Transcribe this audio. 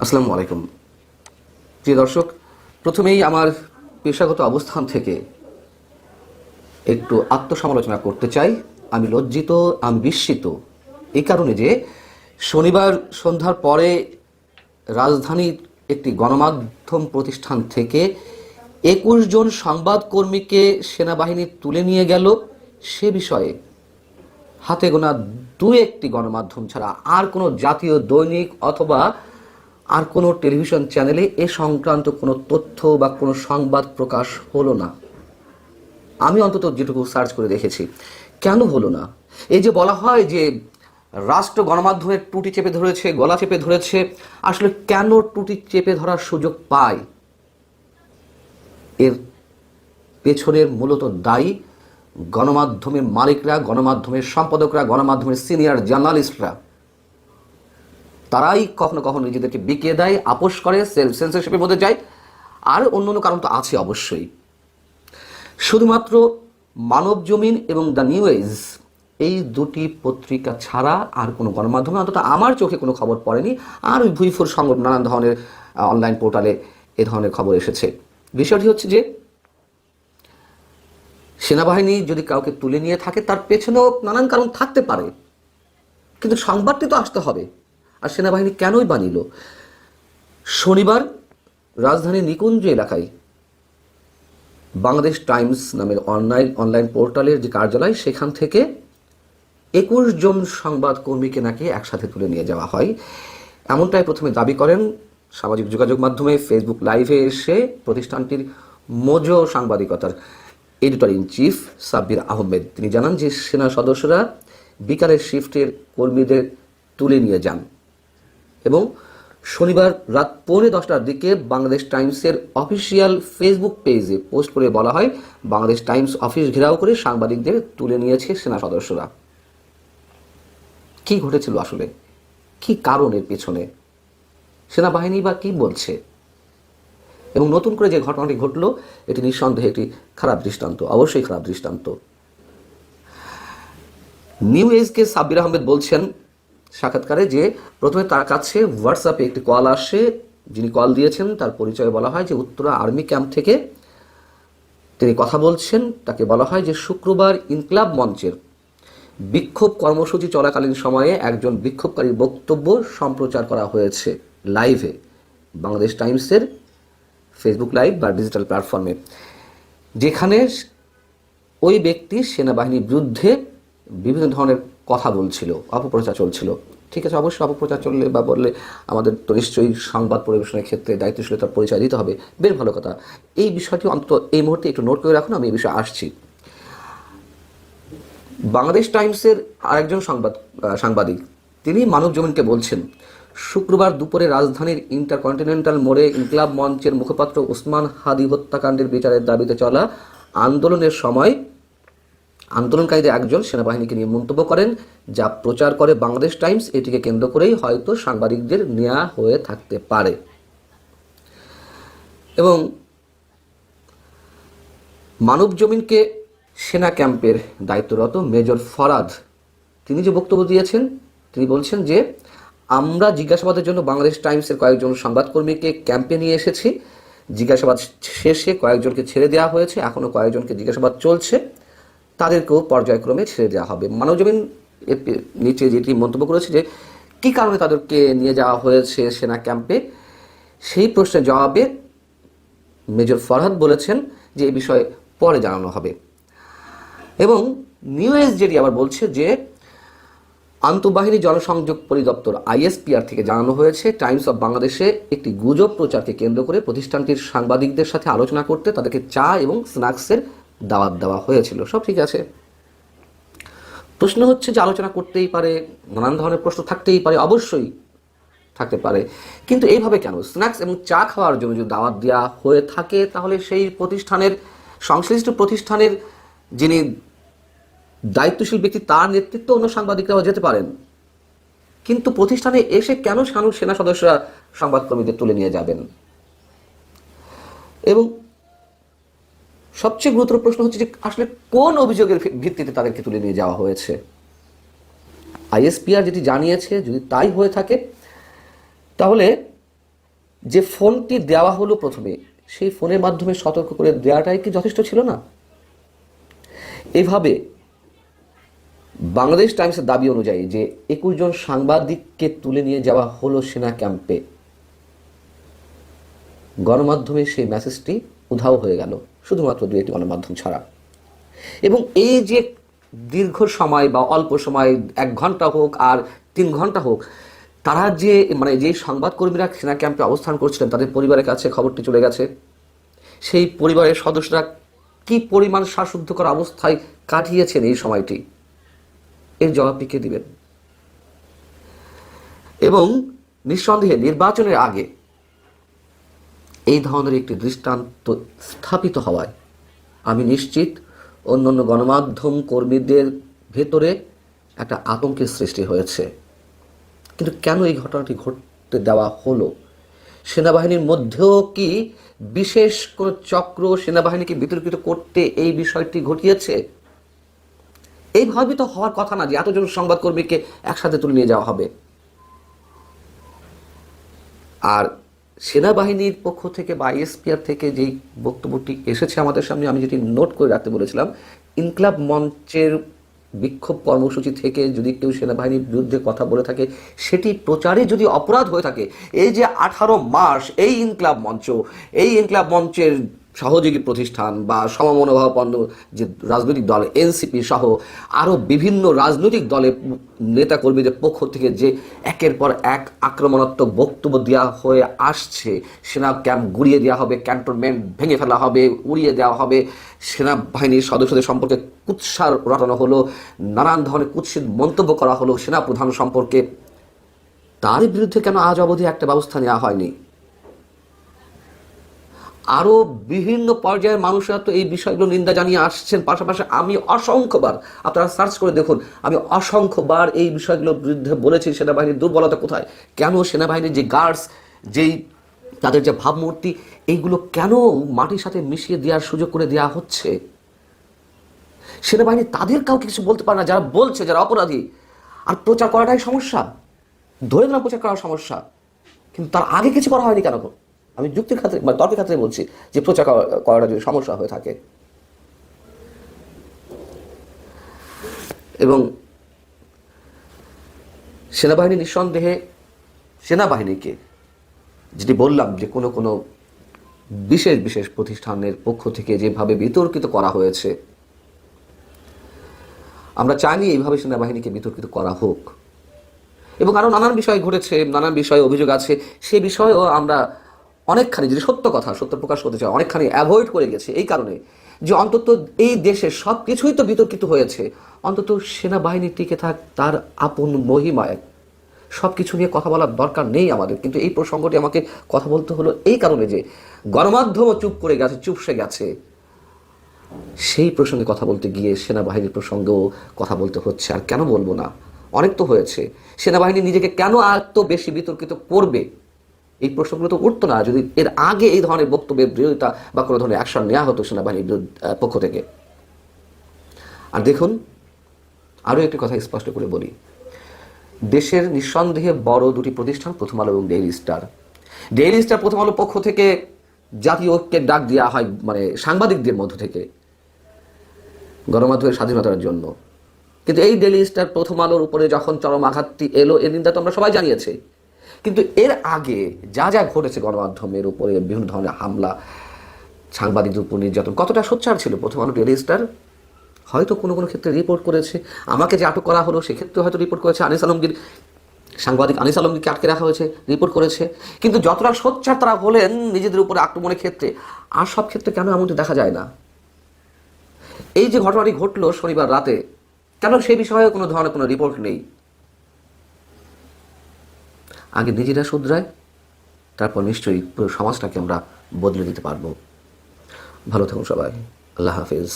আসসালামু আলাইকুম প্রিয় দর্শক, প্রথমেই আমার পেশাগত অবস্থান থেকে একটু আত্মসমালোচনা করতে চাই। আমি লজ্জিত, আমি বিস্মিত এই কারণে যে শনিবার সন্ধ্যার পরে রাজধানীর একটি গণমাধ্যম প্রতিষ্ঠান থেকে ২১ জন সংবাদকর্মীকে সেনাবাহিনী তুলে নিয়ে গেল। সে বিষয়ে হাতে গোনা দু একটি গণমাধ্যম ছাড়া আর কোনো জাতীয় দৈনিক অথবা আর কোনো টেলিভিশন চ্যানেলে এ সংক্রান্ত কোনো তথ্য বা কোনো সংবাদ প্রকাশ হলো না। আমি অন্তত যেটুকু সার্চ করে দেখেছি। কেন হলো না? এই যে বলা হয় যে রাষ্ট্র গণমাধ্যমের টুটি চেপে ধরেছে, গলা চেপে ধরেছে, আসলে কেন টুটি চেপে ধরার সুযোগ পায়? এর পেছনের মূলত দায়ী গণমাধ্যমের মালিকরা, গণমাধ্যমের সম্পাদকরা, গণমাধ্যমের সিনিয়র জার্নালিস্টরা। তারাই কখনো কখনো নিজেদেরকে বিকিয়ে দেয়, আপোষ করে, সেলফ সেন্সরশিপের মধ্যে যায়। আর অন্য অন্য কারণ তো আছে অবশ্যই। শুধুমাত্র মানবজমিন এবং দ্য নিউ এজ এই দুটি পত্রিকা ছাড়া আর কোনো গণমাধ্যমে অন্তত আমার চোখে কোনো খবর পড়েনি। আর ওই ভুইফুর সংবাদ নানান ধরনের অনলাইন পোর্টালে এ ধরনের খবর এসেছে। বিষয়টি হচ্ছে যে সেনাবাহিনী যদি কাউকে তুলে নিয়ে থাকে তার পেছনেও নানান কারণ থাকতে পারে, কিন্তু সংবাদটি তো আসতে হবে। আর সেনাবাহিনী কেনই বা নিল? শনিবার রাজধানীর নিকুঞ্জ এলাকায় বাংলাদেশ টাইমস নামের অনলাইন পোর্টালের যে কার্যালয়, সেখান থেকে ২১ জন সংবাদকর্মীকে নাকি একসাথে তুলে নিয়ে যাওয়া হয়। এমনটাই প্রথমে দাবি করেন সামাজিক যোগাযোগ মাধ্যমে ফেসবুক লাইভে এসে প্রতিষ্ঠানটির মোজো সাংবাদিকতার editor in chief Sabbir Ahmed. তিনি জানান যে সেনা সদস্যরা বিকালের শিফটের কর্মীদের তুলে নিয়ে যান এবং শনিবার রাত 10:45টার দিকে বাংলাদেশ টাইমসের অফিসিয়াল ফেসবুক পেজে পোস্ট করে বলা হয় বাংলাদেশ টাইমস অফিস ঘেরাও করে সাংবাদিকদের তুলে নিয়েছে সেনা সদস্যরা। কি ঘটেছিল আসলে? কি কারণের পেছনে? সেনাবাহিনী বা কি বলছে? এবং নতুন করে যে ঘটনাটি ঘটলো, এটি নিঃসন্দেহে একটি খারাপ দৃষ্টান্ত, অবশ্যই খারাপ দৃষ্টান্ত। নিউ এজকে সাব্বির আহমেদ বলছেন সাক্ষাৎকারে যে প্রথমে তার কাছে হোয়াটসঅ্যাপে একটি কল আসে। যিনি কল দিয়েছেন তার পরিচয় বলা হয় যে উত্তরা আর্মি ক্যাম্প থেকে তিনি কথা বলছেন। তাকে বলা হয় যে শুক্রবার ইনকলাব মঞ্চের বিক্ষোভ কর্মসূচি চলাকালীন সময়ে একজন বিক্ষোভকারীর বক্তব্য সম্প্রচার করা হয়েছে লাইভে, বাংলাদেশ টাইমসের ফেসবুক লাইভ বা ডিজিটাল প্ল্যাটফর্মে, যেখানে ওই ব্যক্তি সেনাবাহিনীর বিরুদ্ধে বিভিন্ন ধরনের কথা বলছিল, অপপ্রচার চলছিল। ঠিক আছে, অবশ্যই অপপ্রচার চললে বা বললে আমাদের তো নিশ্চয়ই সংবাদ পরিবেশনের ক্ষেত্রে দায়িত্বশীলতার পরিচয় দিতে হবে, বেশ ভালো কথা। এই বিষয়টি অন্তত এই মুহূর্তে একটু নোট করে রাখুন, আমি এই বিষয়ে আসছি। বাংলাদেশ টাইমসের আরেকজন সাংবাদিক তিনি মানবজমিনকে বলছেন শুক্রবার দুপুরে রাজধানীর ইন্টারকন্টিনেন্টাল মোড়ে ইনকলাব মঞ্চের মুখপাত্র ওসমান হাদি হত্যাকাণ্ডের বিচারের দাবিতে চলা আন্দোলনের সময় আন্দোলনকারীদের একজন সেনাবাহিনীকে নিয়ে মন্তব্য করেন, যা প্রচার করে বাংলাদেশ টাইমস। এটিকে কেন্দ্র করেই হয়তো সাংবাদিকদের নেওয়া হয়ে থাকতে পারে। এবং মানবজমিনকে সেনা ক্যাম্পের দায়িত্বরত মেজর ফরাদ তিনি যে বক্তব্য দিয়েছেন, তিনি বলছেন যে আমরা জিজ্ঞাসাবাদের জন্য বাংলাদেশ টাইমসের কয়েকজন সংবাদকর্মীকে ক্যাম্পে নিয়ে এসেছি। জিজ্ঞাসাবাদ শেষে কয়েকজনকে ছেড়ে দেওয়া হয়েছে, এখনও কয়েকজনকে জিজ্ঞাসাবাদ চলছে, তাদেরকেও পর্যায়ক্রমে ছেড়ে দেওয়া হবে। মানবজমিন নিচে যেটি মন্তব্য করেছে যে কী কারণে তাদেরকে নিয়ে যাওয়া হয়েছে সেনা ক্যাম্পে, সেই প্রশ্নের জবাবে মেজর ফরহাদ বলেছেন যে এই বিষয়ে পরে জানানো হবে। এবং নিউ এজ যেটি আবার বলছে যে আন্তঃবাহিনী জনসংযোগ পরিদপ্তর ISPR থেকে জানানো হয়েছে টাইমস অফ বাংলাদেশে একটি গুজব প্রচারকে কেন্দ্র করে প্রতিষ্ঠানটির সাংবাদিকদের সাথে আলোচনা করতে তাদেরকে চা এবং স্ন্যাক্সের দাওয়াত দেওয়া হয়েছিল। সব ঠিক আছে। প্রশ্ন হচ্ছে যে আলোচনা করতেই পারে, নানান ধরনের প্রশ্ন থাকতেই পারে, অবশ্যই থাকতে পারে, কিন্তু এইভাবে কেন? স্ন্যাক্স এবং চা খাওয়ার জন্য যদি দাওয়াত দেওয়া হয়ে থাকে তাহলে সেই প্রতিষ্ঠানের সংশ্লিষ্ট প্রতিষ্ঠানের যিনি দায়িত্বশীল ব্যক্তি তার নেতৃত্ব অন্য সাংবাদিকরাও যেতে পারেন। কিন্তু প্রতিষ্ঠানে এসে কেন সেনা সদস্যরা সংবাদকর্মীদের তুলে নিয়ে যাবেন? এবং সবচেয়ে গুরুতর প্রশ্ন হচ্ছে যে আসলে কোন অভিযোগের ভিত্তিতে তাদেরকে তুলে নিয়ে যাওয়া হয়েছে? ISPR যেটি জানিয়েছে যদি তাই হয়ে থাকে তাহলে যে ফোনটি দেওয়া হলো প্রথমে, সেই ফোনের মাধ্যমে সতর্ক করে দেওয়াটাই কি যথেষ্ট ছিল না? এভাবে বাংলাদেশ টাইমসের দাবি অনুযায়ী যে 21 জন সাংবাদিককে তুলে নিয়ে যাওয়া হলো সেনা ক্যাম্পে, গণমাধ্যমে সেই মেসেজটি উধাও হয়ে গেল, শুধুমাত্র 2-1টি গণমাধ্যম ছাড়া। এবং এই যে দীর্ঘ সময় বা অল্প সময়, 1 ঘন্টা হোক আর 3 ঘন্টা হোক, তারা যে যে সংবাদকর্মীরা সেনা ক্যাম্পে অবস্থান করছিলেন, তাদের পরিবারের কাছে খবরটি চলে গেছে। সেই পরিবারের সদস্যরা কি পরিমাণ শ্বাসরুদ্ধকর অবস্থায় কাটিয়েছেন এই সময়টি, এর জবাবটি কে দিবেন? এবং নিঃসন্দেহে নির্বাচনের আগে এই ধরনের একটি দৃষ্টান্ত স্থাপিত হওয়ায় আমি নিশ্চিত অন্যান্য গণমাধ্যম কর্মীদের ভেতরে একটা আতঙ্কের সৃষ্টি হয়েছে। কিন্তু কেন এই ঘটনাটি ঘটতে দেওয়া হলো? সেনাবাহিনীর মধ্যেও কি বিশেষ কোনো চক্র সেনাবাহিনীকে বিতর্কিত করতে এই বিষয়টি ঘটিয়েছে? এইভাবে তো হওয়ার কথা না যে এতজন সংবাদকর্মীকে একসাথে তুলে নিয়ে যাওয়া হবে। আর সেনাবাহিনীর পক্ষ থেকে বা আইএসপিআর থেকে যেই বক্তব্যটি এসেছে আমাদের সামনে, আমি যেটি নোট করে রাখতে বলেছিলাম, ইনকলাব মঞ্চের বিক্ষোভ কর্মসূচি থেকে যদি কেউ সেনাবাহিনীর বিরুদ্ধে কথা বলে থাকে, সেটি প্রচারে যদি অপরাধ হয়ে থাকে, এই যে 18 মাস এই ইনকলাব মঞ্চের সহযোগী প্রতিষ্ঠান বা সমমনোভাবাপন্ন যে রাজনৈতিক দল এনসিপি সহ আরও বিভিন্ন রাজনৈতিক দলের নেতাকর্মীদের পক্ষ থেকে যে একের পর এক আক্রমণাত্মক বক্তব্য দেওয়া হয়ে আসছে, সেনা ক্যাম্প গুড়িয়ে দেওয়া হবে, ক্যান্টনমেন্ট ভেঙে ফেলা হবে, উড়িয়ে দেওয়া হবে, সেনাবাহিনীর সদস্যদের সম্পর্কে কুৎসার রটানো হলো, নানান ধরনের কুৎসিত মন্তব্য করা হলো সেনাপ্রধান সম্পর্কে, তার বিরুদ্ধে কেন আজ অবধি একটা ব্যবস্থা নেওয়া হয়নি? আরও বিভিন্ন পর্যায়ের মানুষরা তো এই বিষয়গুলো নিন্দা জানিয়ে আসছেন। পাশাপাশি আমি অসংখ্যবার, আপনারা সার্চ করে দেখুন, আমি অসংখ্যবার এই বিষয়গুলোর বিরুদ্ধে বলেছি সেনাবাহিনীর দুর্বলতা কোথায়, কেন সেনাবাহিনীর যে গার্ডস, যেই তাদের যে ভাবমূর্তি, এইগুলো কেন মাটির সাথে মিশিয়ে দেওয়ার সুযোগ করে দেওয়া হচ্ছে? সেনাবাহিনী তাদের কাউকে কিছু বলতে পারে না, যারা বলছে, যারা অপরাধী। আর প্রচার করাটাই সমস্যা, ধরে না প্রচার করার সমস্যা, কিন্তু তার আগে কিছু করা হয়নি কেন? আমি যুক্তির ক্ষেত্রে তর্কের ক্ষেত্রে বলছি যে প্রচার করাটা যদি সমস্যা হয়ে থাকে। এবং সেনাবাহিনী নিঃসন্দেহে, সেনাবাহিনীকে যেটি বললাম যে কোনো বিশেষ প্রতিষ্ঠানের পক্ষ থেকে যেভাবে বিতর্কিত করা হয়েছে, আমরা চাইনি এইভাবে সেনাবাহিনীকে বিতর্কিত করা হোক। এবং আরও নানান বিষয় ঘটেছে, নানান বিষয়ে অভিযোগ আছে, সে বিষয়েও আমরা অনেকখানি, যদি সত্য প্রকাশ করতে চাই, অনেকখানি অ্যাভয়েড করে গেছে এই কারণে যে অন্তত এই দেশে সব কিছুই তো বিতর্কিত হয়েছে, অন্তত সেনাবাহিনী টিকে থাক তার আপন মহিমায়, সব কিছু নিয়ে কথা বলার দরকার নেই আমাদের। কিন্তু এই প্রসঙ্গটি আমাকে কথা বলতে হলো এই কারণে যে গণমাধ্যমও চুপসে গেছে, সেই প্রসঙ্গে কথা বলতে গিয়ে সেনাবাহিনীর প্রসঙ্গেও কথা বলতে হচ্ছে। আর কেন বলবো না, অনেক তো হয়েছে। সেনাবাহিনী নিজেকে কেন এত বেশি বিতর্কিত করবে, এই প্রশ্নগুলো তো উঠতো না যদি এর আগে এই ধরনের বক্তব্যের বিরোধিতা বা কোনো ধরনের অ্যাকশন নেওয়া হতো সেনাবাহিনীর পক্ষ থেকে। আর দেখুন, আরও একটি কথা স্পষ্ট করে বলি, দেশের নিঃসন্দেহে বড় দুটি প্রতিষ্ঠান, প্রথম আলো এবং ডেইলি স্টার। প্রথম আলোর পক্ষ থেকে জাতীয় ঐক্যের ডাক দেওয়া হয় সাংবাদিকদের মধ্য থেকে গণমাধ্যমের স্বাধীনতার জন্য। কিন্তু এই ডেইলি স্টার প্রথম আলোর উপরে যখন চরম আঘাতটি এলো, এর নিন্দা তো আমরা সবাই জানিয়েছি। কিন্তু এর আগে যা ঘটেছে গণমাধ্যমের উপরে, বিভিন্ন ধরনের হামলা, সাংবাদিকদের উপর নির্যাতন, কতটা সোচ্চার ছিল প্রথম আলো ডেইলি স্টার? হয়তো কোনো ক্ষেত্রে রিপোর্ট করেছে, আমাকে যে আটক করা হলো সেক্ষেত্রে হয়তো রিপোর্ট করেছে, সাংবাদিক আনিস আলমগীরকে আটকে রাখা হয়েছে, রিপোর্ট করেছে। কিন্তু যতটা সোচ্চার তারা হলেন নিজেদের উপরে আক্রমণের ক্ষেত্রে, আর সব ক্ষেত্রে কেন এমনটি দেখা যায় না? এই যে ঘটনাটি ঘটলো শনিবার রাতে, কেন সেই বিষয়ে কোনো ধরনের কোনো রিপোর্ট নেই? আগে নিজেরা শুধরায়, তারপর নিশ্চয়ই পুরো সমাজটাকে আমরা বদলে দিতে পারবো। ভালো থাকুন সবাই, আল্লাহ হাফিজ।